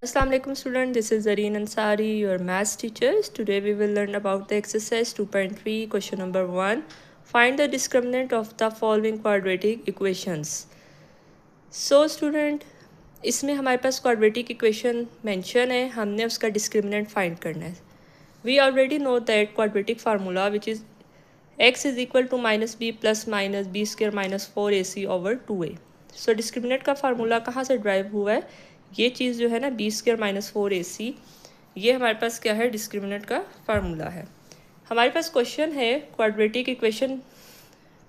Assalamu alaikum student, this is Zareen Ansari, your maths teachers. Today we will learn about the exercise 2.3 question number 1. Find the discriminant of the following quadratic equations. So student, इसमें हमारे पास quadratic equation mention है, हमने उसका discriminant find करना है. We already know that quadratic formula which is x is equal to minus b plus minus b square minus 4ac over 2a. So discriminant का formula कहाँ से ड्राइव हुआ है? ये चीज़ जो है ना बी स्क्र माइनस 4ac, ये हमारे पास क्या है? डिस्क्रिमिनेंट का फार्मूला है. हमारे पास क्वेश्चन है क्वाड्रेटिक इक्वेशन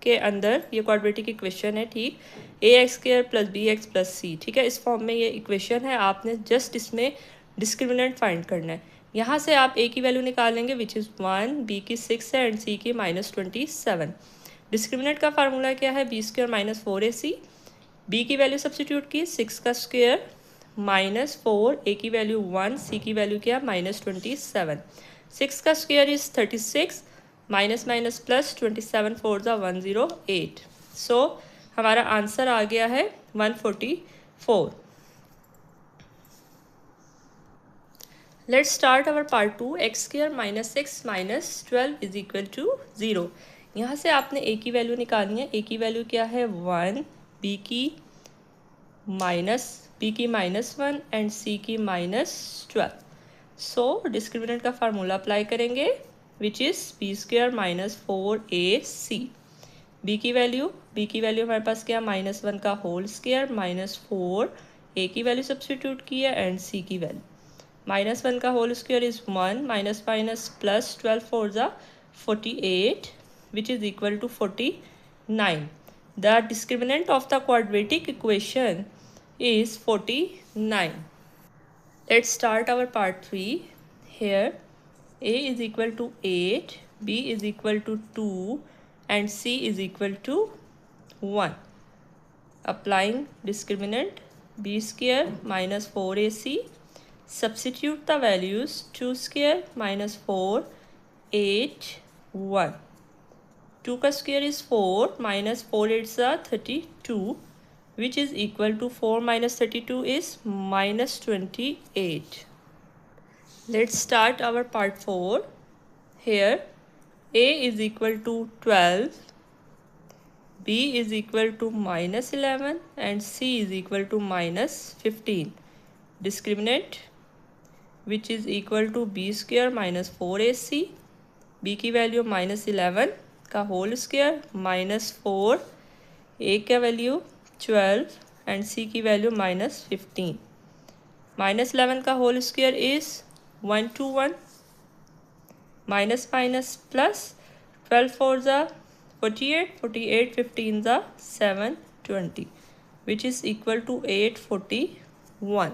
के अंदर, ये क्वाड्रेटिक इक्वेशन है, ठीक, ax² plus bx plus c, ठीक है, इस फॉर्म में ये इक्वेशन है. आपने जस्ट इसमें डिस्क्रिमिनेंट फाइंड करना है. यहाँ से आप a की वैल्यू निकालेंगे विच इज़ 1, b की 6 है एंड c की -27. डिस्क्रिमिनेंट का फार्मूला क्या है? b² माइनस 4ac, b की वैल्यू सब्सटीट्यूट की 6 का स्क्वायर -4, a की वैल्यू 1, c की वैल्यू क्या? -27. 6 का square is 36, minus minus plus 27 4 ज़ा 108. सो हमारा आंसर आ गया है 144. Let's start our part 2. x² minus 6 minus 12 is equal to 0. यहाँ से आपने a की वैल्यू निकालनी है. a की वैल्यू क्या है? 1, b की -1 एंड c की -12. सो डिस्क्रिमिनेंट का फार्मूला अप्लाई करेंगे which is b² minus 4ac. b की वैल्यू हमारे पास क्या? -1 का होल स्क्वायर -4, a की वैल्यू सब्सटीट्यूट की है एंड c की वैल्यू -1 का whole square is 1, minus minus plus 12 4 ज़ा 48 which is equal to 49. The discriminant of the quadratic equation is 49. Let's start our part 3. Here a is equal to 8, b is equal to 2 and c is equal to 1. Applying discriminant b² minus 4ac, substitute the values 2² minus 4, 8, 1. 2 का square is 4, minus 4 8 ज़ा 32 which is equal to 4 minus 32 is -28. Let's start our part 4. Here a is equal to 12, b is equal to -11 and c is equal to -15. Discriminant which is equal to b² minus 4ac, b की value -11 का whole square -4, a का value 12 and c की value -15. -11 का whole square is 1 to 1, minus minus plus 12 4 ज़ा 48, 48 15 ज़ा 720 which is equal to 841.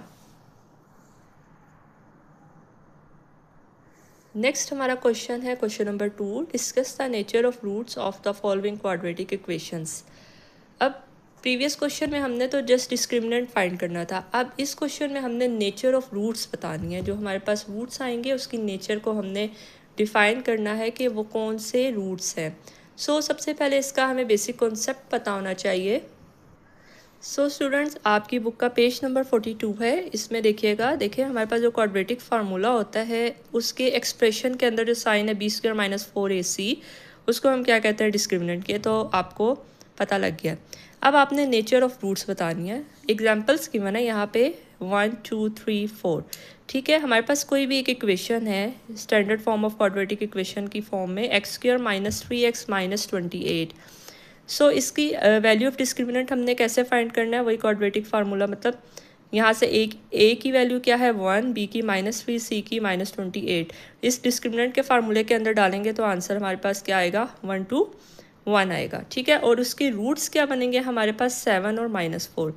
Next हमारा question है question number 2. Discuss the nature of roots of the following quadratic equations. अब previous question में हमने तो जस्ट डिस्क्रिमिनेंट फाइंड करना था. अब इस क्वेश्चन में हमने नेचर ऑफ रूट्स बतानी है. जो हमारे पास रूट्स आएंगे उसकी नेचर को हमने डिफाइन करना है कि वो कौन से रूट्स हैं. सो सबसे पहले इसका हमें बेसिक कॉन्सेप्ट पता होना चाहिए. सो स्टूडेंट्स, आपकी बुक का पेज नंबर 42 है. इसमें देखिएगा, देखिए हमारे पास जो क्वाड्रेटिक फार्मूला होता है उसके एक्सप्रेशन के अंदर जो साइन है b² माइनस 4ac, उसको हम क्या कहते हैं? डिस्क्रिमिनेंट के. तो आपको पता लग गया. अब आपने नेचर ऑफ रूट्स बतानी है. एग्जाम्पल्स गिवन है यहाँ पे 1 2 3 4. ठीक है, हमारे पास कोई भी एक इक्वेशन है standard form of quadratic equation की फॉर्म में x² माइनस 3x माइनस 28. सो इसकी वैल्यू ऑफ डिस्क्रिमिनेंट हमने कैसे फाइंड करना है? वही क्वाड्रेटिक फार्मूला, मतलब यहाँ से a की वैल्यू क्या है? 1, b की -3, c की -28. इस डिस्क्रिमिनेंट के फार्मूले के अंदर डालेंगे तो आंसर हमारे पास क्या आएगा? 1 to 1 आएगा. ठीक है, और उसके रूट्स क्या बनेंगे हमारे पास? 7 और -4.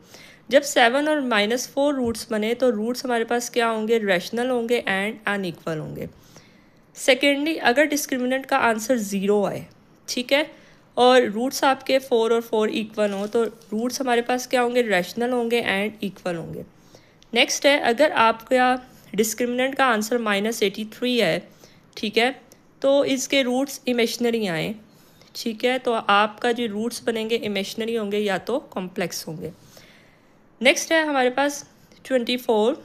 जब 7 और -4 रूट्स बने तो रूट्स हमारे पास क्या होंगे? रैशनल होंगे एंड अनइक्वल होंगे. सेकेंडली, अगर डिस्क्रिमिनेंट का आंसर 0 आए, ठीक है, और रूट्स आपके 4 और 4 इक्वल हों तो रूट्स हमारे पास क्या होंगे? रैशनल होंगे एंड इक्वल होंगे. नेक्स्ट है, अगर आपका डिस्क्रिमिनेंट का आंसर -83 है, ठीक है, तो इसके रूट्स इमेजिनरी आए, ठीक है, तो आपका जो रूट्स बनेंगे इमेजिनरी होंगे या तो कॉम्प्लेक्स होंगे. नेक्स्ट है हमारे पास 24.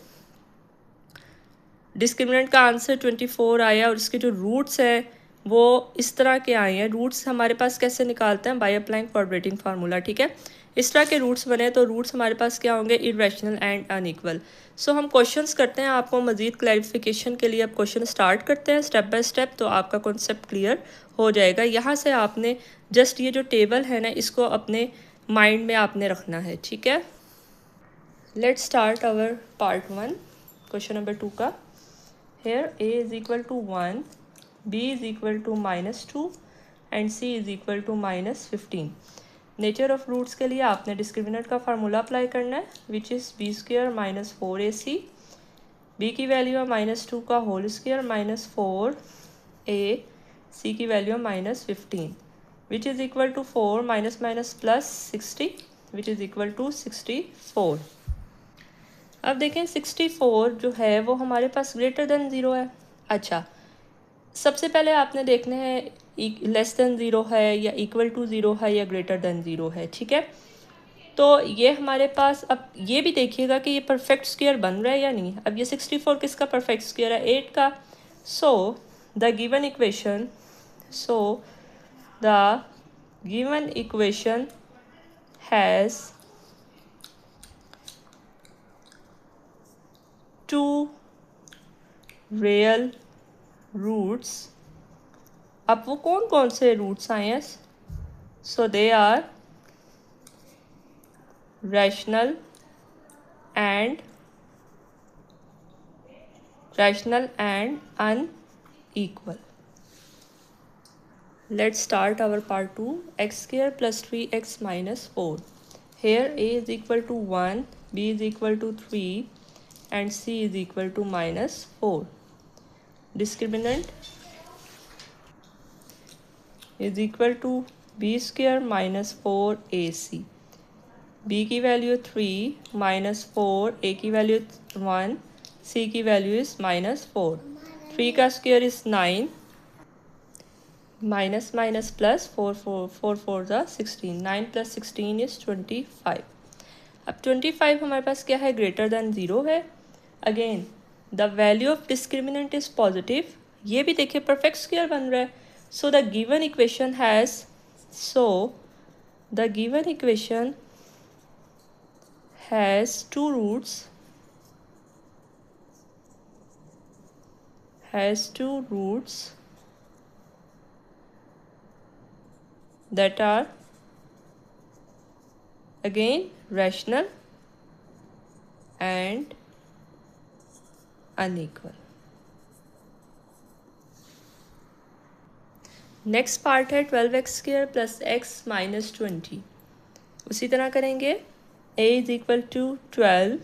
डिस्क्रिमिनेंट का आंसर 24 आया और इसके जो रूट्स हैं वो इस तरह के आए हैं। रूट्स हमारे पास कैसे निकालते हैं? बाय अप्लाइंग क्वाड्रेटिक फार्मूला, ठीक है। इस तरह के रूट्स बने तो रूट्स हमारे पास क्या होंगे? Irrational and unequal. सो हम क्वेश्चंस करते हैं आपको मज़ीद क्लैरिफिकेशन के लिए। अब क्वेश्चन स्टार्ट करते हैं स्टेप बाय स्टेप, तो आपका कॉन्सेप्ट क्लियर हो जाएगा। यहाँ से आपने जस्ट ये जो टेबल है ना, इसको अपने माइंड में आपने रखना है, ठीक है। Let's start our part 1 question number 2 का। Here a is equal to 1, b is equal to -2 and c is equal to -15। Nature of roots के लिए आपने डिस्क्रिमिनेंट का फार्मूला अप्लाई करना है, which is B square minus 4ac। b की value है -2 का होल स्क्र -4a, c की वैल्यू है -15, which is equal to 4 minus minus plus 60, which is equal to 64। अब देखें 64 जो है वो हमारे पास ग्रेटर देन ज़ीरो है। अच्छा, सबसे पहले आपने देखना है लेस देन ज़ीरो है या इक्वल टू ज़ीरो है या ग्रेटर देन ज़ीरो है, ठीक है। तो ये हमारे पास, अब ये भी देखिएगा कि ये परफेक्ट स्क्वायर बन रहा है या नहीं। अब ये 64 किसका परफेक्ट स्क्वायर है? 8 का। So the given equation has two real roots. अब वो कौन कौन से रूट्स आए हैं? So they are rational and unequal. Let's start our part 2। X square plus 3x minus 4। Here a is equal to 1, b is equal to 3 and c is equal to -4। Discriminant is equal to b square minus 4ac। b की value 3, -4, a की value 1, c की value is -4। 3 का square is 9, minus minus plus 4 4 ज़ा 16, 9 + 16 is 25। अब 25 हमारे पास क्या है? ग्रेटर देन ज़ीरो है। Again the value of discriminant is positive. ये भी देखिए परफेक्ट स्क्वायर बन रहा है। So the given equation has two roots that are again rational and unequal। Next part है 12x² + x - 20। उसी तरह करेंगे। a is equal to 12,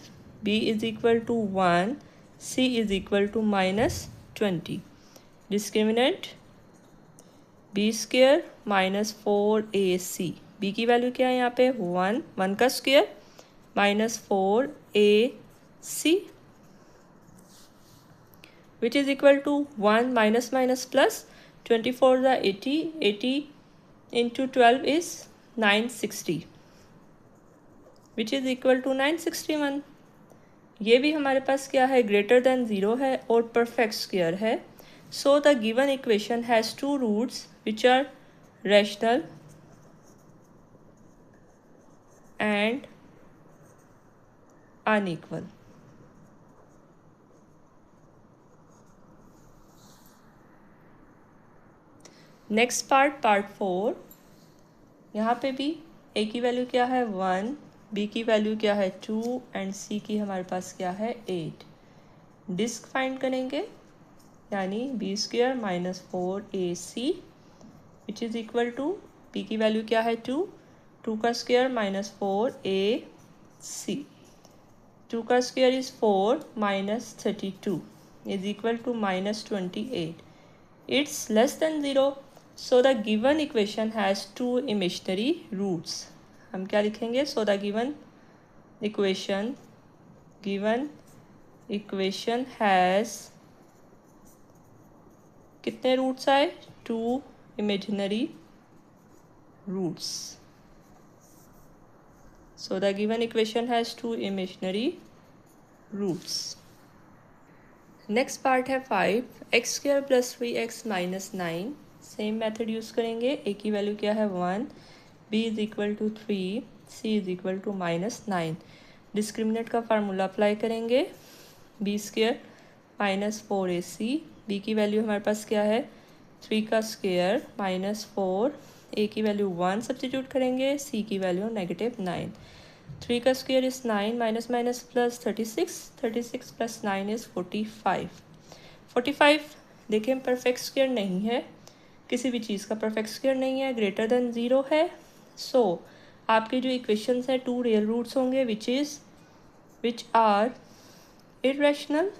b is equal to 1, c is equal to -20। Discriminant b² -4ac। b की value क्या है यहाँ पे? 1 का square -4ac, which is equal to 1 minus minus plus 24 ज़ा 80, 80 into 12 is 960, which is equal to 961। ये भी हमारे पास क्या है? ग्रेटर देन ज़ीरो है और परफेक्ट स्क्वायर है। So the given equation has two roots which are rational and unequal। Next part 4। यहाँ पे भी a की वैल्यू क्या है? 1, b की वैल्यू क्या है? 2 एंड c की हमारे पास क्या है? 8। डिस्क फाइंड करेंगे, यानी b² -4ac, which is equal to p की वैल्यू क्या है? 2 का स्क्वायर -4ac, 2 का square is 4 -32 is equal to -28। It's less than zero. So the given equation has two imaginary roots. हम क्या लिखेंगे? So the given equation has कितने roots आए? 2 imaginary roots। So the given equation has 2 imaginary roots। Next part है 5 x square plus 3x minus 9। Same method use करेंगे। A की value क्या है 1, B is equal to 3, C is equal to -9। Discriminant का formula apply करेंगे। B square minus 4ac, B की value हमारे पास क्या है 3 का स्क्वायर -4, ए की वैल्यू 1 सब्स्टिट्यूट करेंगे, सी की वैल्यू -9। 3 का square is 9, minus minus plus 36, 36 plus 9 is 45। 45 देखिए परफेक्ट स्क्वायर नहीं है, किसी भी चीज़ का परफेक्ट स्क्वायर नहीं है, ग्रेटर देन 0 है। सो आपके जो इक्वेशंस है 2 रियल रूट्स होंगे विच आर इरेशनल।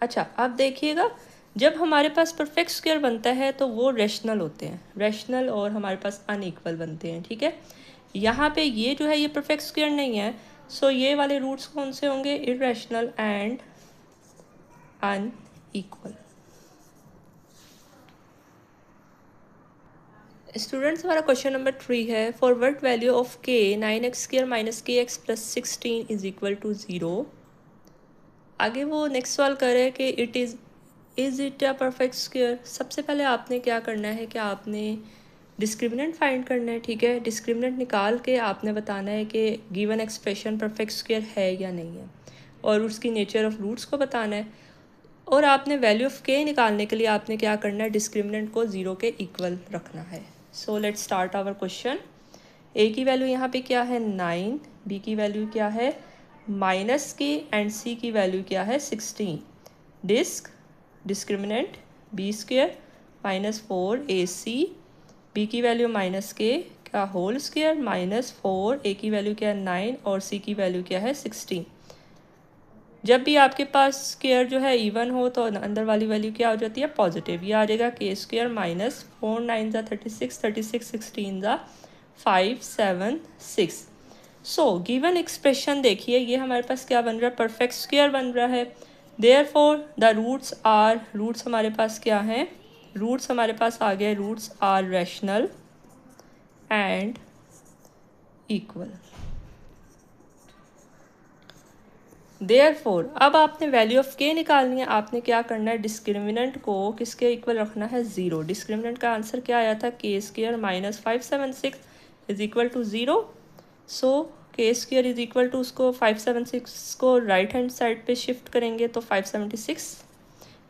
अच्छा अब देखिएगा, जब हमारे पास परफेक्ट स्क्वायर बनता है तो वो रेशनल होते हैं, रेशनल, और हमारे पास अनइक्वल बनते हैं। ठीक है, यहाँ पे ये जो है ये परफेक्ट स्क्वायर नहीं है, सो ये वाले रूट्स कौन से होंगे, इरेशनल एंड अनइक्वल। स्टूडेंट्स हमारा क्वेश्चन नंबर 3 है, for what value of K 9x square minus kx plus 16 is equal to 0। आगे वो नेक्स्ट सवाल कर रहे हैं कि is it a perfect square. सबसे पहले आपने क्या करना है कि आपने डिस्क्रिमिनेंट फाइंड करना है। ठीक है, डिस्क्रिमिनेंट निकाल के आपने बताना है कि गिवन एक्सप्रेशन परफेक्ट स्क्वायर है या नहीं है, और उसकी नेचर ऑफ रूट्स को बताना है। और आपने वैल्यू ऑफ के निकालने के लिए आपने क्या करना है, डिस्क्रिमिनेंट को 0 के इक्वल रखना है। So let's start our question. A की वैल्यू यहाँ पे क्या है 9, बी की वैल्यू क्या है माइनस की, एंड सी की वैल्यू क्या है 16। Discriminant B square minus 4ac, B की वैल्यू माइनस के का होल स्क्वायर -4, ए की वैल्यू क्या है 9 और सी की वैल्यू क्या है 16। जब भी आपके पास स्क्वायर जो है इवन हो तो अंदर वाली वैल्यू क्या हो जाती है पॉजिटिव। ये आ जाएगा के स्क्वायर माइनस 4 9 ज़ा 36, 36 16 ज़ा 5 7 6। सो गिवन एक्सप्रेशन देखिए, ये हमारे पास क्या बन रहा है, परफेक्ट स्क्वायर बन रहा है। देयरफॉर द रूट्स हमारे पास क्या हैं, रूट्स हमारे पास आ गए, roots are rational and equal. Therefore अब आपने वैल्यू ऑफ के निकालनी है। आपने क्या करना है, डिस्क्रिमिनेंट को किसके इक्वल रखना है 0। डिस्क्रिमिनेंट का आंसर क्या आया था, K square minus 576 is equal to 0। So K square is equal to, उसको 576 को राइट हैंड साइड पे शिफ्ट करेंगे तो 576,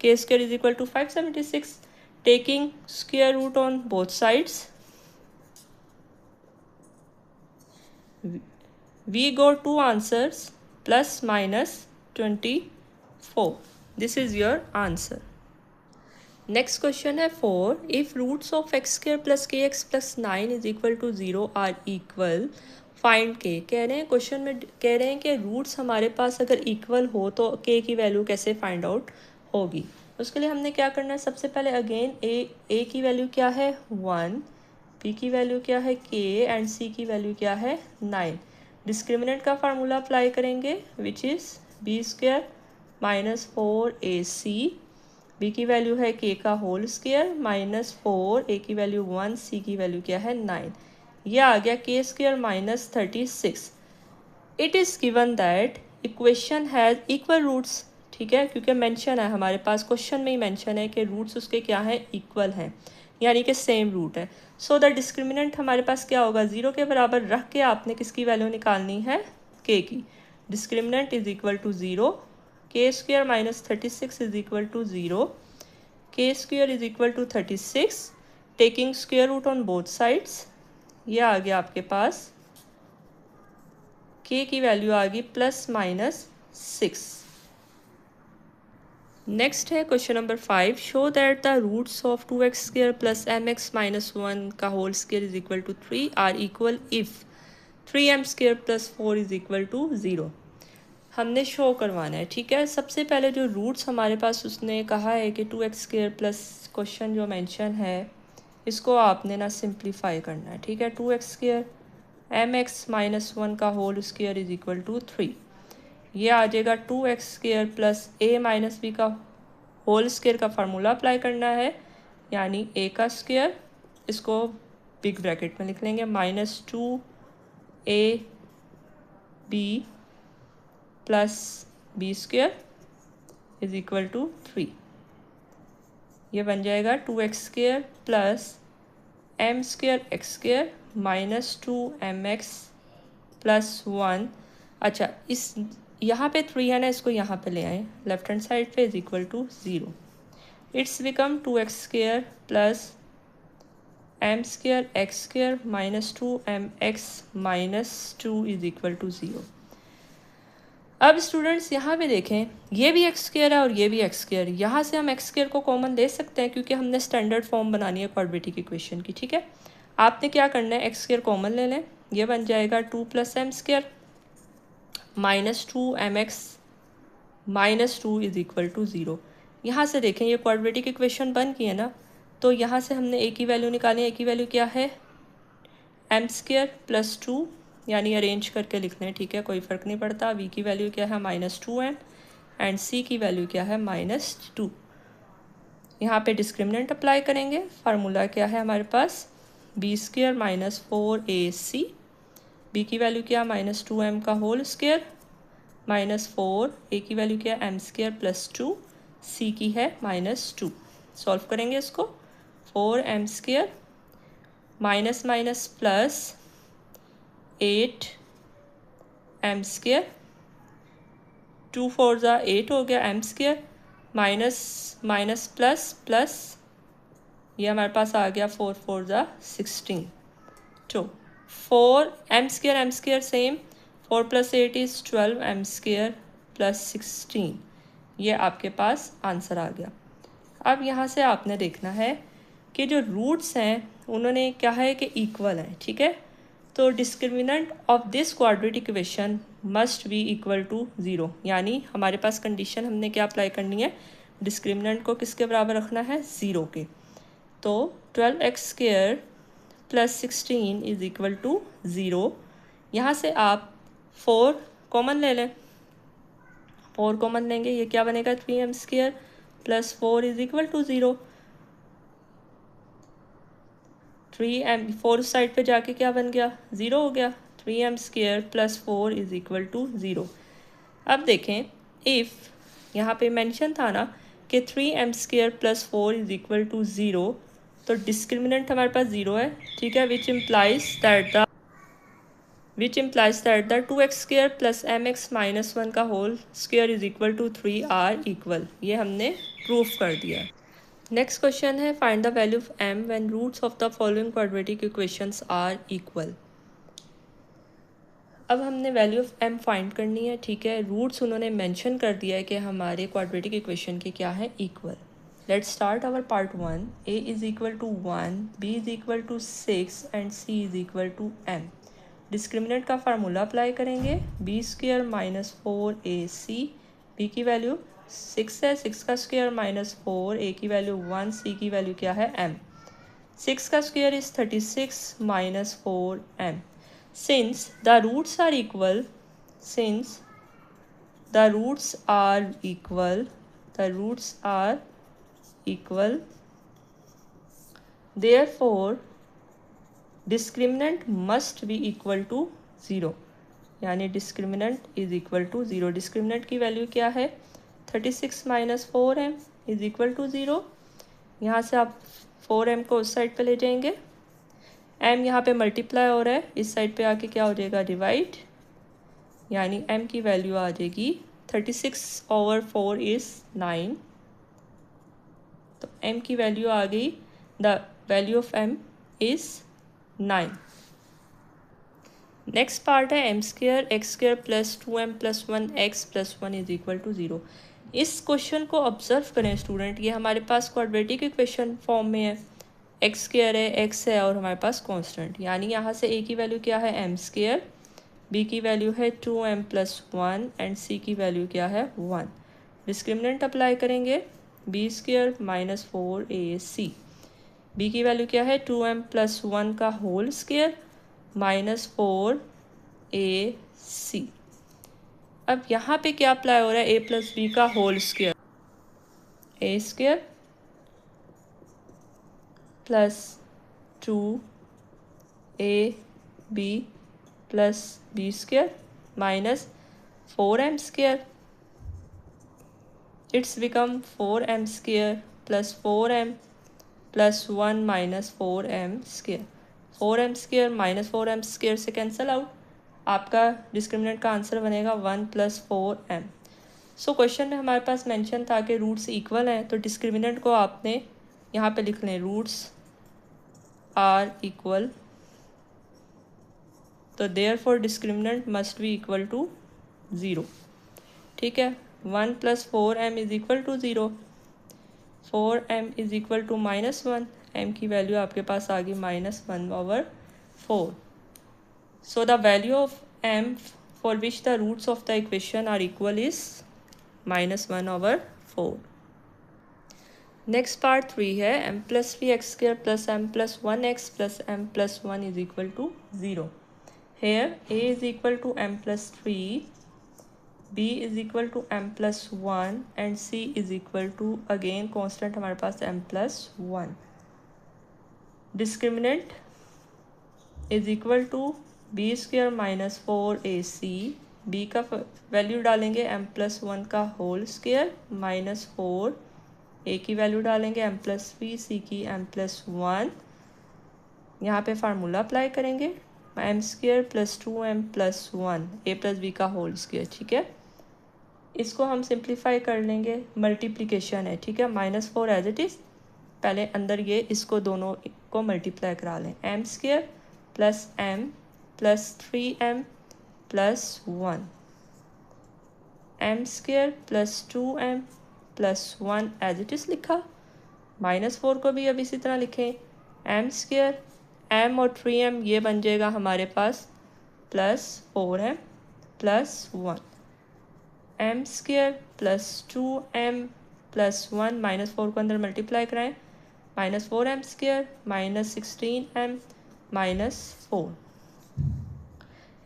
K square is equal to 576, taking square root on both sides we got two answers plus minus 24. This is your answer. Next question है 4, if roots of x square plus kx plus 9 is equal to 0 are equal find k। कह रहे हैं question में, कह रहे हैं कि roots हमारे पास अगर इक्वल हो तो k की वैल्यू कैसे फाइंड आउट होगी। उसके लिए हमने क्या करना है, सबसे पहले अगेन a की वैल्यू क्या है 1, b की वैल्यू क्या है k एंड c की वैल्यू क्या है 9। डिस्क्रिमिनेंट का फार्मूला अप्लाई करेंगे which is B square minus 4ac, B की वैल्यू है k का होल स्क्वायर -4, ए की वैल्यू 1, सी की वैल्यू क्या है 9। यह आ गया K square minus 36। It is given that equation has equal roots. ठीक है, क्योंकि मेंशन है हमारे पास, क्वेश्चन में ही मेंशन है कि रूट्स उसके क्या हैं, इक्वल हैं, यानी कि सेम रूट है। सो द डिस्क्रिमिनेंट हमारे पास क्या होगा, 0 के बराबर रख के आपने किसकी वैल्यू निकालनी है, के की। Discriminant is equal to 0, K square minus 36 is equal to 0, K square is equal to 36, taking square root on both sides. ये आ गया आपके पास, के की वैल्यू आ गई +-6। नेक्स्ट है question number 5, show that the roots of 2x square plus mx minus 1 का whole square is equal to 3 are equal if 3m square plus 4 is equal to 0। हमने शो करवाना है। ठीक है, सबसे पहले जो रूट्स हमारे पास उसने कहा है कि 2x स्क्वायर प्लस क्वेश्चन जो मेंशन है इसको आपने ना सिंप्लीफाई करना है। ठीक है, 2x स्क्वायर mx माइनस 1 का whole square is equal to 3। ये आ जाएगा 2x square plus a minus B का होल स्क्वायर का फार्मूला अप्लाई करना है, यानी a का स्क्वायर, इसको बिग ब्रैकेट में लिख लेंगे -2ab plus B square is equal to 3। ये बन जाएगा 2x² plus m² x² minus 2mx plus 1। अच्छा, इस यहाँ पे 3 है ना, इसको यहाँ पे ले आए लेफ्ट हैंड साइड पे, is equal to 0। It's become 2x² plus m² x² minus 2mx minus 2 is equal to 0। अब स्टूडेंट्स यहाँ पे देखें, ये भी x² है और ये भी x²। यहाँ से हम x² को कॉमन ले सकते हैं क्योंकि हमने स्टैंडर्ड फॉर्म बनानी है क्वाड्रेटिक इक्वेशन की, ठीक है। आपने क्या करना है, x² कॉमन ले लें, ये बन जाएगा 2 plus m² minus 2mx minus 2 is equal to 0। यहाँ से देखें ये क्वाड्रेटिक इक्वेशन बन गई है ना, तो यहाँ से हमने a की वैल्यू निकाली है। a की वैल्यू क्या है, m² प्लस 2, यानी अरेंज करके लिखना है, ठीक है, कोई फ़र्क नहीं पड़ता। v की वैल्यू क्या है, माइनस 2m, एंड c की वैल्यू क्या है, माइनस 2। यहाँ पे डिस्क्रिमिनेंट अप्लाई करेंगे। फार्मूला क्या है हमारे पास, b² माइनस 4ac, b की वैल्यू क्या, माइनस 2m का होल स्क्वायर माइनस 4, a की वैल्यू क्या है, m² प्लस 2, c की है माइनस 2। सॉल्व करेंगे इसको, 4m² minus minus plus 8m², 2 4 ज़ा 8 हो गया, m² minus minus plus plus, ये हमारे पास आ गया 4 4 ज़ा 16। तो 4m² same, 4 plus 8 is 12m² plus 16। ये आपके पास आंसर आ गया। अब यहाँ से आपने देखना है कि जो रूट्स हैं उन्होंने क्या है कि इक्वल हैं, ठीक है। तो discriminant of this quadratic equation must be equal to 0, यानी हमारे पास कंडीशन हमने क्या अप्लाई करनी है, डिस्क्रिमिनेंट को किसके बराबर रखना है, 0 के। तो 12x² plus 16 is equal to 0। यहाँ से आप 4 कॉमन ले लें, 4 कॉमन लेंगे, ये क्या बनेगा, 3m² plus 4 is equal to 0। 4 side पे जाके क्या बन गया, 0 हो गया। 3m² plus 4 is equal to 0। अब देखें, इफ़ यहाँ पे मेंशन था ना कि 3m² plus 4 is equal to 0, तो डिस्क्रिमिनेंट हमारे पास 0 है, ठीक है, which implies that the 2x² plus mx minus 1 का whole square is equal to 3 are equal. ये हमने प्रूफ कर दिया। नेक्स्ट क्वेश्चन है, find the value of m when roots of the following quadratic equations are equal. अब हमने value of m find करनी है, ठीक है। रूट्स उन्होंने मेंशन कर दिया है कि हमारे क्वाड्रेटिक इक्वेशन के क्या है, equal. Let's start our part 1। a is equal to 1, b is equal to 6 and c is equal to m। Discriminant का फार्मूला अप्लाई करेंगे, b² माइनस 4ac, b की वैल्यू 6 है, 6 का स्क्वायर माइनस 4, a की value 1, c की value क्या है, m। 6 का square is 36 minus 4m। Since the roots are equal, therefore discriminant must be equal to 0, यानी discriminant is equal to 0। Discriminant की वैल्यू क्या है, 36 minus 4m is equal to 0। यहाँ से आप 4m को उस साइड पे ले जाएंगे, m यहाँ पे मल्टीप्लाई हो रहा है, इस साइड पे आके क्या हो जाएगा, डिवाइड, यानी m की वैल्यू आ जाएगी 36/4 इज़ 9। तो m की वैल्यू आ गई, the value of m is 9। Next part है m² x² plus 2m plus 1x plus 1 is equal to 0। इस क्वेश्चन को ऑब्जर्व करें स्टूडेंट, ये हमारे पास क्वाड्रेटिक इक्वेशन फॉर्म में है, x² है, x है और हमारे पास कांस्टेंट, यानी यहाँ से a की वैल्यू क्या है, m², b की वैल्यू है 2m प्लस 1 एंड c की वैल्यू क्या है, 1। डिस्क्रिमिनेंट अप्लाई करेंगे, b² माइनस 4ac, b की वैल्यू क्या है, 2m प्लस 1 का होल स्क्वायर माइनस 4ac। अब यहाँ पे क्या अप्लाई हो रहा है, a प्लस बी का whole square, a² plus 2ab plus b² minus 4m² it's become 4m square plus 4m plus 1 minus 4m square. 4m square minus 4m square से cancel out, आपका डिस्क्रिमिनेंट का answer बनेगा 1 plus 4m। So question में हमारे पास mention था कि roots equal हैं, तो डिस्क्रिमिनेंट को आपने यहाँ पे लिख लें, रूट्स आर इक्वल, तो therefore discriminant must be equal to 0। ठीक है, 1 plus 4m is equal to 0, 4m is equal to -1, m की वैल्यू आपके पास आ गई -1/4। So the value of m for which the roots of the equation are equal is -1/4। Next part 3 है m plus 3x² plus m plus 1x plus m plus 1 is equal to 0। Here a is equal to m plus 3, b is equal to m plus 1 and c is equal to again constant हमारे पास m plus 1। Discriminant is equal to b square minus 4ac, b का value डालेंगे m plus 1 का whole square minus 4, a की value डालेंगे m plus 3, c की m plus 1, यहाँ पे formula apply करेंगे m square plus 2m plus 1 a plus B का होल स्क्वायर। ठीक है, इसको हम सिंप्लीफाई कर लेंगे, मल्टीप्लिकेशन है। ठीक है, -4 एज इट इज़, पहले अंदर ये इसको दोनों को मल्टीप्लाई करा लें, m square plus m plus 3m plus 1, m square plus 2m plus 1 as it is लिखा। -4 को भी अब इसी तरह लिखें, m स्क्वायर, m और 3m ये बन जाएगा हमारे पास plus 4m plus 1, m square plus 2m plus 1, -4 को अंदर मल्टीप्लाई कराएं, -4m square minus 16m minus 4,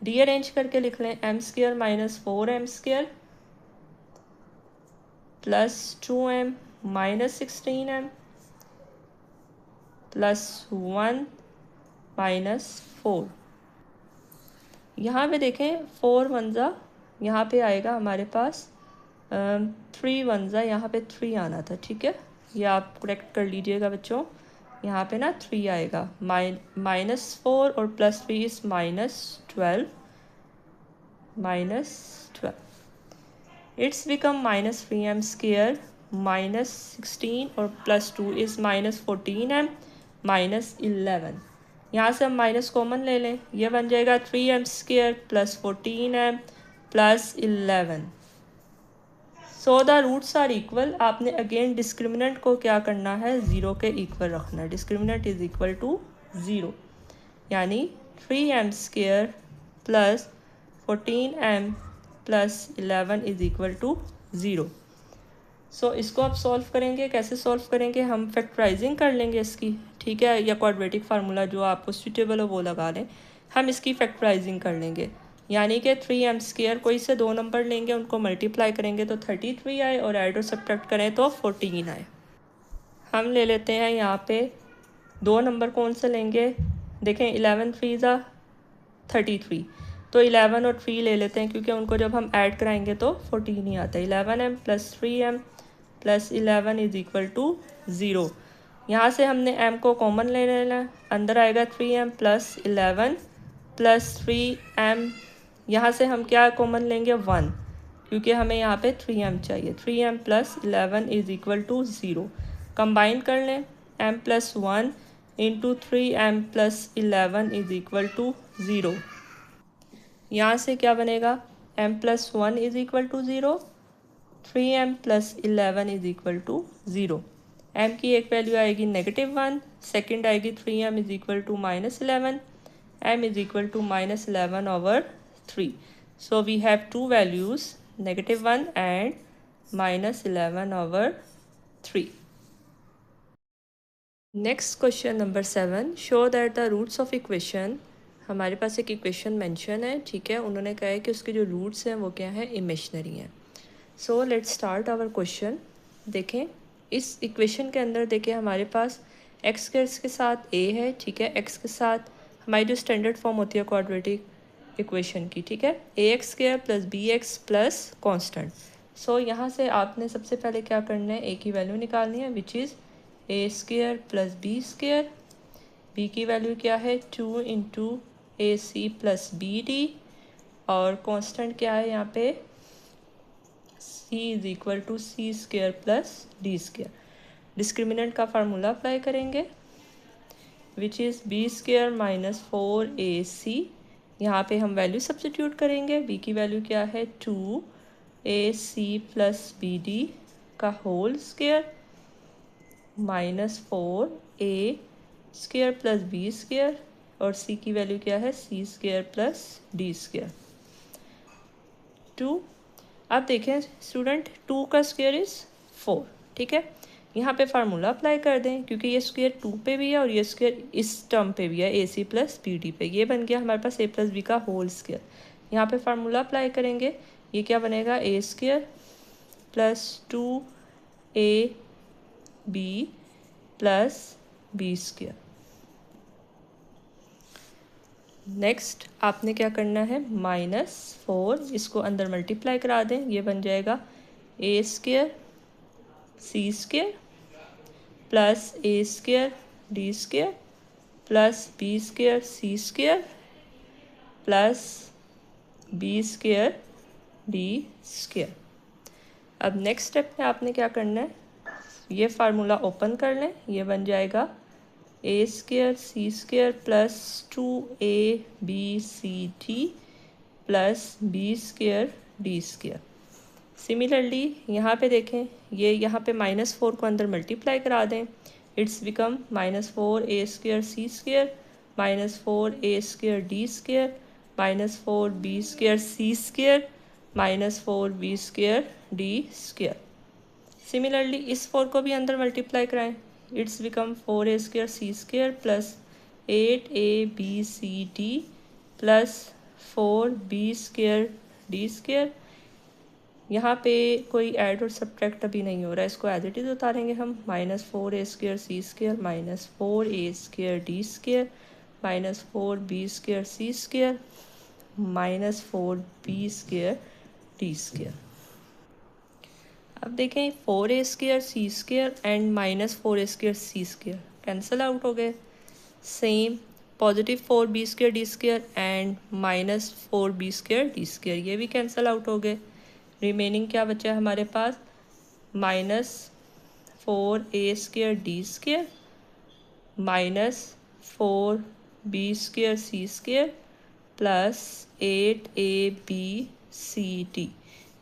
rearrange करके लिख लें, m square minus 4m square plus 2m minus 16m plus 1 -4। यहाँ पे देखें 4 1 यहाँ पे आएगा हमारे पास 3 1 यहाँ पे 3 आना था। ठीक है, ये आप करेक्ट कर लीजिएगा बच्चों, यहाँ पे ना 3 आएगा, -4 और plus 3 is -12, it's become -3m square minus 16 और प्लस 2 इज -14m माइनस 11। यहाँ से हम माइनस कॉमन ले लें, यह बन जाएगा 3m square plus 14m plus 11। So the roots are equal. आपने अगेन डिस्क्रिमिनेंट को क्या करना है, 0 के इक्वल रखना है, डिस्क्रिमिनेंट इज इक्वल टू 0, यानी 3m square plus 14m plus 11 is equal to 0। So इसको आप सॉल्व करेंगे, कैसे सॉल्व करेंगे, हम फैक्टराइजिंग कर लेंगे इसकी। ठीक है, या क्वाड्रेटिक फार्मूला जो आपको सूटेबल हो वो लगा लें, हम इसकी फैक्टराइजिंग कर लेंगे, यानी कि 3m स्क्वायर कोई से 2 नंबर लेंगे, उनको मल्टीप्लाई करेंगे तो 33 आए और ऐड और सब्ट्रैक्ट करें तो 14 आए। हम ले लेते हैं यहाँ पे 2 नंबर कौन से लेंगे, देखें 11 3 ज़ा 33, तो 11 और 3 ले लेते हैं क्योंकि उनको जब हम ऐड कराएंगे तो 14 ही आता है। 11m plus 3m plus 11 is equal to 0। यहाँ से हमने m को कॉमन ले लेना, अंदर आएगा 3m प्लस 11 प्लस 3m, यहाँ से हम क्या कॉमन लेंगे 1, क्योंकि हमें यहाँ पे 3m चाहिए। 3m plus 11 is equal to 0। Combine कर लें, m plus 1 into 3m plus 11 is equal to 0। यहाँ से क्या बनेगा, m plus 1 is equal to 0, 3m plus 11 is equal to 0। m की एक वैल्यू आएगी -1, सेकंड आएगी 3m is equal to -11, m is equal to -11/3। So we have two values, -1 and -11/3। Next question number 7, show that the roots of equation. हमारे पास एक equation mention है। ठीक है, उन्होंने कहा है कि उसके जो रूट्स हैं वो क्या हैं, इमेजिनरी हैं। So let's start our question. देखें इस इक्वेशन के अंदर देखें हमारे पास एक्स के साथ a है। ठीक है, x के साथ हमारी जो स्टैंडर्ड फॉर्म होती है क्वाड्रेटिक इक्वेशन की, ठीक है, ax² plus bx plus constant, so यहाँ से आपने सबसे पहले क्या करना है, ए की वैल्यू निकालनी है which is a square plus B square. B की वैल्यू क्या है 2 into a C plus B d, और कांस्टेंट क्या है यहाँ पे c is equal to c square plus d square. Discriminant का फार्मूला अप्लाई करेंगे which is b square minus 4ac। यहाँ पे हम वैल्यू सब्सटीट्यूट करेंगे। b की वैल्यू क्या है 2ac प्लस बी डी का whole square minus 4a square plus B square, और c की वैल्यू क्या है c square plus d square 2। अब देखें स्टूडेंट 2 का स्क्वेयर इज़ 4, ठीक है। यहाँ पे फार्मूला अप्लाई कर दें क्योंकि ये स्क्वेयर 2 पे भी है और ये स्क्वेयर इस टर्म पे भी है A C plus B D पे। ये बन गया हमारे पास ए प्लस बी का होल स्क्वेयर। यहाँ पे फार्मूला अप्लाई करेंगे, ये क्या बनेगा A square plus 2a B plus B square. Next आपने क्या करना है -4, इसको अंदर मल्टीप्लाई करा दें, ये बन जाएगा A square C square plus A square D square plus B square C square plus B square D square. अब नेक्स्ट स्टेप में आपने क्या करना है, ये फार्मूला ओपन कर लें, ये बन जाएगा A square C square plus 2a B C D plus B square D square. Similarly यहाँ पे देखें, ये यहाँ पे -4 को अंदर मल्टीप्लाई करा दें, it's become -4a square C square -4a square D square -4b square C square -4b square D square. Similarly इस 4 को भी अंदर मल्टीप्लाई कराएं, it's become 4a square C square plus 8ab C D plus 4b square D square. यहाँ पे कोई add और subtract अभी नहीं हो रहा है, इसको एज इट इज़ उतारेंगे हम -4a स्क्वेयर सी square -4a square D square -4b square सी square -4b square D square. अब देखें 4a square C square and -4a square C square cancel out हो गए। Same +4b square D square and -4b square D square, ये भी cancel out हो गए। Remaining क्या बचा है हमारे पास -4a square D square -4b square सी स्क्वेयर प्लस 8ab सी डी।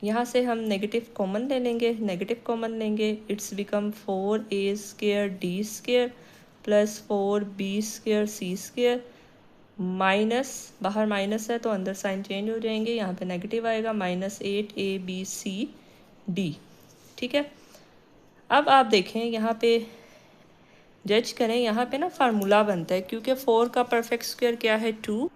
यहाँ से हम नेगेटिव कॉमन ले लेंगे, नेगेटिव कॉमन लेंगे, it's become 4a square D square plus 4b square C square minus, बाहर माइनस है तो अंदर साइन चेंज हो जाएंगे, यहाँ पे नेगेटिव आएगा -8ab सी डी, ठीक है। अब आप देखें यहाँ पे जज करें, यहाँ पे ना फार्मूला बनता है क्योंकि 4 का परफेक्ट स्क्वायर क्या है 2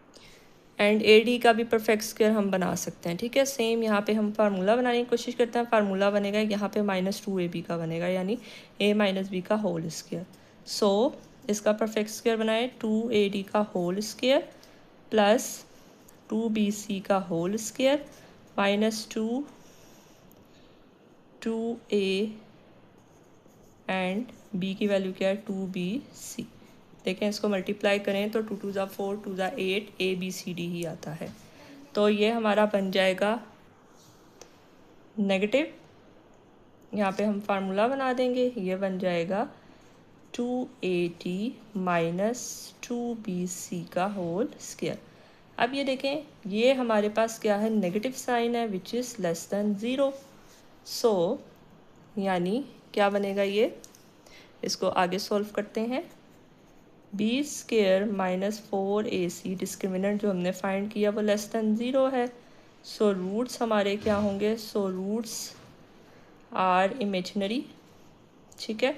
एंड AD का भी परफेक्ट स्क्वायर हम बना सकते हैं, ठीक है। सेम यहाँ पे हम फार्मूला बनाने की कोशिश करते हैं, फार्मूला बनेगा यहाँ पे -2ab का बनेगा यानी a - b का होल स्क्वायर। सो इसका परफेक्ट स्क्वायर बनाए 2AD का होल स्क्वायर प्लस 2BC का whole square -2a and b की वैल्यू क्या है 2BC। देखें इसको मल्टीप्लाई करें तो 2 × 2 = 4 2 × 8 ABCD ही आता है। तो ये हमारा बन जाएगा नेगेटिव, यहाँ पे हम फार्मूला बना देंगे, ये बन जाएगा 2AD - 2BC का होल स्क्वायर। अब ये देखें, ये हमारे पास क्या है नेगेटिव साइन है विच इज़ लेस देन 0। सो यानी क्या बनेगा, ये इसको आगे सॉल्व करते हैं। b स्क्वेयर -4ac डिस्क्रिमिनेंट जो हमने फाइंड किया वो लेस देन 0 है। सो रूट्स हमारे क्या होंगे, सो रूट्स आर इमेजिनरी, ठीक है।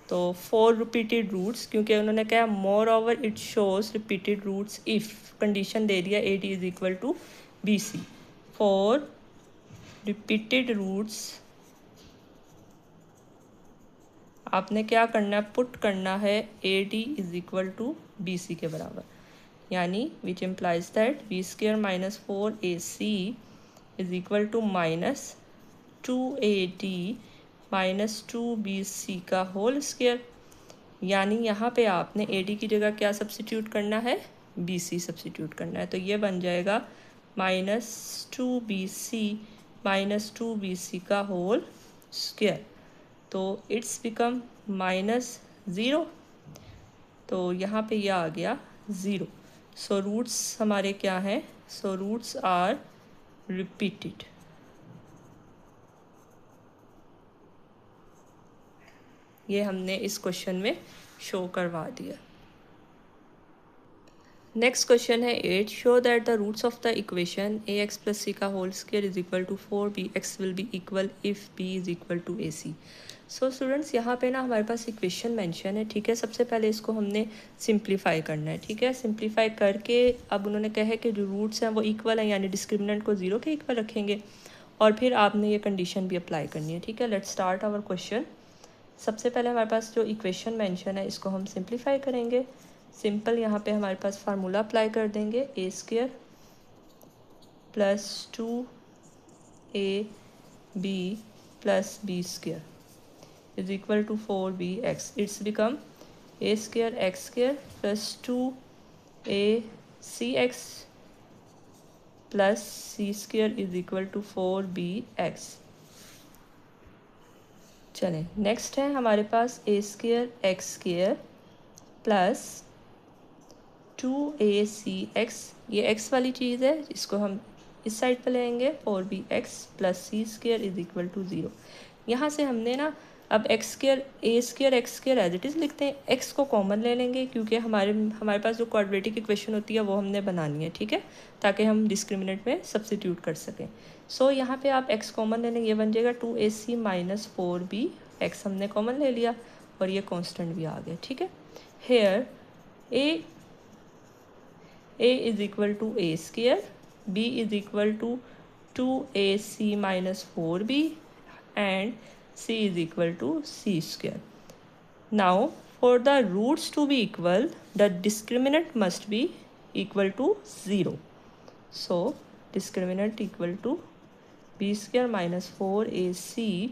तो 4 रिपीटेड रूट्स, क्योंकि उन्होंने कहा moreover it shows repeated roots if condition दे दिया AD = BC। 4 रिपीटेड रूट्स आपने क्या करना है, पुट करना है AD = BC के बराबर, यानी which implies that b² - 4ac is equal to minus 2AD minus 2BC का होल स्क्वायर। यानी यहाँ पे आपने AD की जगह क्या सब्सिट्यूट करना है, BC सब्सिट्यूट करना है। तो ये बन जाएगा माइनस 2BC माइनस 2BC का होल स्क्वायर। तो इट्स बिकम माइनस 0। तो यहाँ पे यह आ गया 0। सो रूट्स हमारे क्या हैं, सो रूट्स आर रिपीटेड। ये हमने इस क्वेश्चन में शो करवा दिया। नेक्स्ट क्वेश्चन है 8। Show that the roots of the equation ax plus c का whole square is equal to 4bx will be equal if b is equal to ac। So students यहाँ पे ना हमारे पास equation mention है, ठीक है। सबसे पहले इसको हमने सिंप्लीफाई करना है, ठीक है। सिंप्लीफाई करके अब उन्होंने कहा है कि जो रूट्स हैं वो इक्वल हैं, यानी डिस्क्रिमिनेंट को 0 के इक्वल रखेंगे और फिर आपने ये कंडीशन भी अप्लाई करनी है, ठीक है। Let's start our question. सबसे पहले हमारे पास जो इक्वेशन मेंशन है इसको हम सिंप्लीफाई करेंगे। सिंपल यहाँ पे हमारे पास फार्मूला अप्लाई कर देंगे, A square plus 2ab plus B square is equal to 4bx। It's become A square x square plus 2acx प्लस सी square is equal to 4bx। चलें, नेक्स्ट है हमारे पास A square x square plus 2ac(x), ये x वाली चीज़ है, इसको हम इस साइड पर लेंगे 4bx plus C square is equal to 0। यहाँ से हमने ना अब x square a square x square as it is लिखते हैं, x को कॉमन ले लेंगे क्योंकि हमारे पास जो क्वाड्रेटिक इक्वेशन होती है वो हमने बनानी है, ठीक है, ताकि हम डिस्क्रिमिनेंट में सब्सिट्यूट कर सकें। सो यहाँ पे आप x कॉमन ले लेंगे, ये बन जाएगा 2ac माइनस 4b। x हमने कॉमन ले लिया और ये कांस्टेंट भी आ गया, ठीक है। Here a is equal to a square, b is equal to 2ac minus 4b and c is equal to c square. Now for the roots to be equal, the discriminant must be equal to 0. So discriminant equal to b square minus 4ac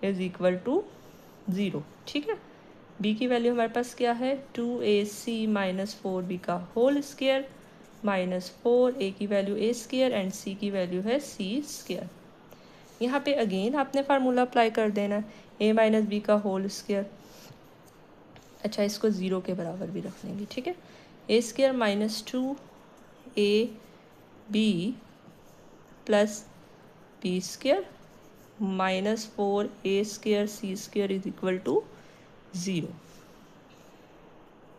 is equal to 0, ठीक है। b की value हमारे पास क्या है, 2ac minus 4b का whole square minus 4a की value a square and c की वैल्यू है c स्क्वायर। यहाँ पे अगेन आपने फार्मूला अप्लाई कर देना है, a माइनस बी का होल स्क्वायर। अच्छा, इसको 0 के बराबर भी रख लेंगे, ठीक है। a square minus 2ab plus b square minus 4a square c स्क्वायर is equal to 0।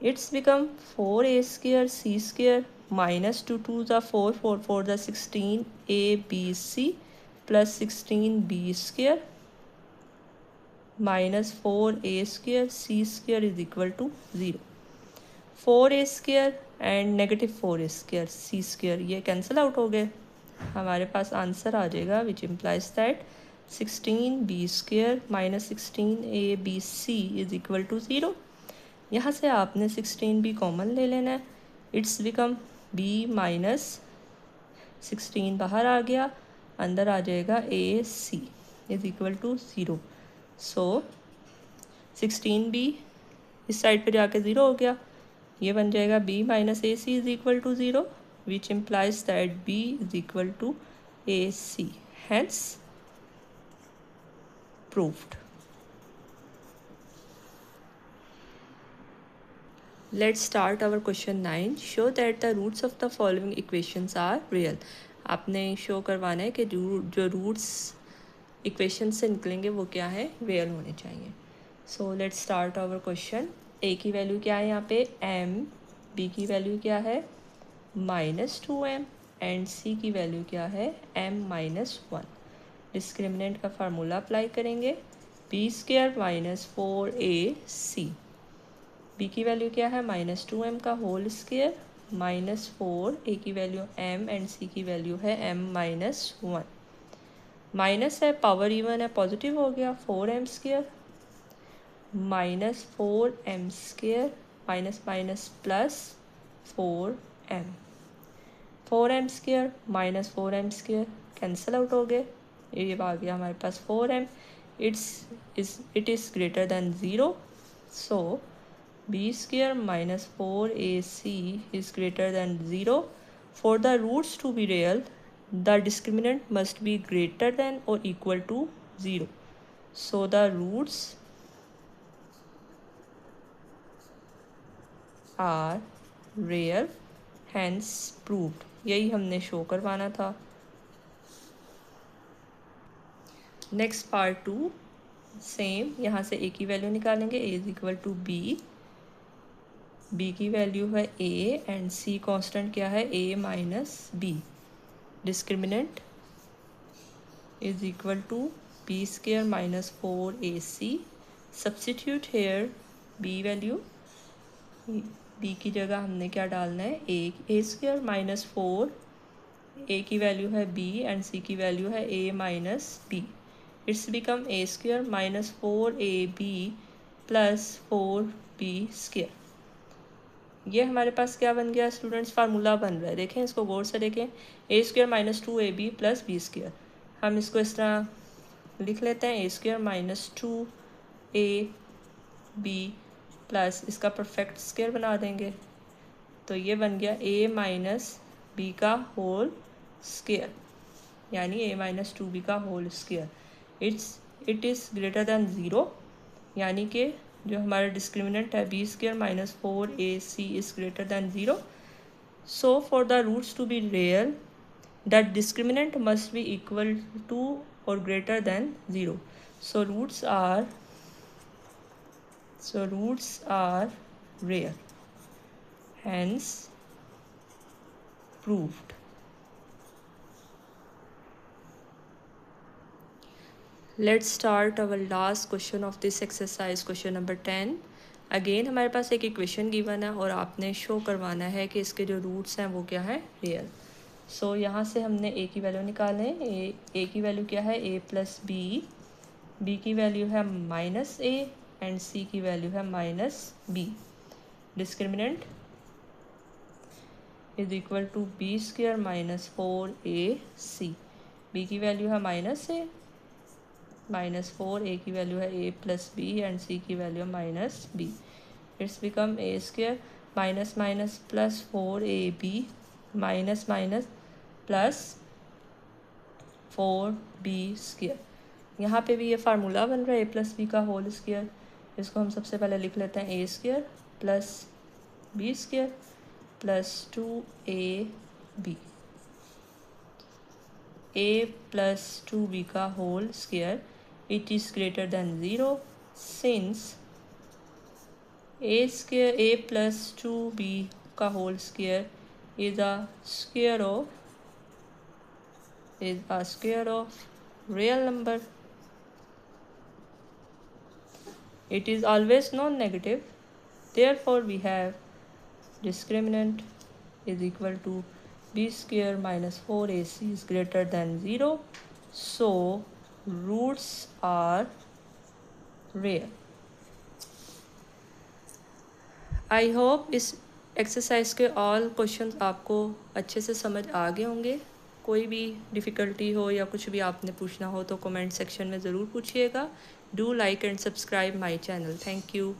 It's become 4a square c square minus 2 2s are 4 4 4 the 16abc plus 16b square minus 4a square c square is equal to 0। 4a square and negative 4a square c square ये cancel out हो गए, हमारे पास answer आ जाएगा which implies that 16b square minus 16abc is equal to 0। यहाँ से आपने 16b कॉमन ले लेना है, इट्स बिकम b माइनस 16 बाहर आ गया, अंदर आ जाएगा ac is equal to 0। So 16b इस साइड पे जाके 0 हो गया, ये बन जाएगा b minus ac is equal to 0 which implies that b is equal to ac, hence proved. Let's start our question 9. Show that the roots of the following equations are real. आपने show करवाना है कि जो roots equation से निकलेंगे वो क्या है, रियल होने चाहिए। So let's start our question. a की वैल्यू क्या है यहाँ पे m, b की वैल्यू क्या है माइनस 2m एंड c की वैल्यू क्या है m माइनस 1। डिस्क्रिमिनेंट का फार्मूला अप्लाई करेंगे, b square minus 4ac। b की वैल्यू क्या है माइनस 2m का होल स्क्वायर माइनस 4, a की वैल्यू m एंड c की वैल्यू है m माइनस 1। माइनस है, पावर इवन है, पॉजिटिव हो गया, 4m square minus 4m square minus minus plus 4m। 4m² minus 4m² cancel out हो गए, ये आ गया हमारे पास 4m। It is greater than 0, so b² minus 4ac is greater than 0। For the roots to be real the discriminant must be greater than और equal to 0, so the roots are real hence proved. यही हमने show करवाना था। Next part 2 same, यहाँ से a की value निकालेंगे, a is equal to b की वैल्यू है a एंड c कांस्टेंट क्या है a minus b। Discriminant is equal to b² minus 4ac। Substitute here b value, b की जगह हमने क्या डालना है a² माइनस 4, a की वैल्यू है b एंड c की वैल्यू है a minus b। It's become a² minus 4ab plus 4b²। ये हमारे पास क्या बन गया स्टूडेंट्स, फार्मूला बन रहा है। देखें इसको गौर से देखें, a² minus 2ab plus b²। हम इसको इस तरह लिख लेते हैं, a² माइनस 2ab प्लस इसका परफेक्ट स्क्वायर बना देंगे, तो ये बन गया a माइनस b का होल स्क्वायर, यानी a माइनस 2b का whole square. It is greater than 0, यानी कि जो हमारा डिस्क्रिमिनेंट है b² minus 4ac is greater than 0। So for the roots to be real the discriminant must be equal to और greater than 0, so roots are real, hence proved. Let's start our last question of this exercise, question number 10. Again हमारे पास एक equation given है और आपने show करवाना है कि इसके जो रूट्स हैं वो क्या है रियल। सो यहाँ से हमने a की वैल्यू निकालें। a की वैल्यू क्या है a प्लस b की वैल्यू है माइनस a एंड c की वैल्यू है minus b। Discriminant is equal to b² minus 4ac। b की वैल्यू है माइनस a माइनस 4, a की वैल्यू है a plus b and c की वैल्यू है minus b। It's become a² minus minus plus 4ab minus minus plus 4b²। यहाँ पे भी ये फार्मूला बन रहा है a प्लस b का होल स्क्वायर। इसको हम सबसे पहले लिख लेते हैं a² plus b² plus 2ab, a plus 2b का whole square. It is greater than 0 since a plus 2b का whole square is a square of real number. It is always non-negative, therefore we have discriminant is equal to b² minus 4ac is greater than 0, so roots are real. I hope इस exercise के all questions आपको अच्छे से समझ आ गए होंगे। कोई भी डिफ़िकल्टी हो या कुछ भी आपने पूछना हो तो कमेंट सेक्शन में ज़रूर पूछिएगा। Do like and subscribe my channel. Thank you.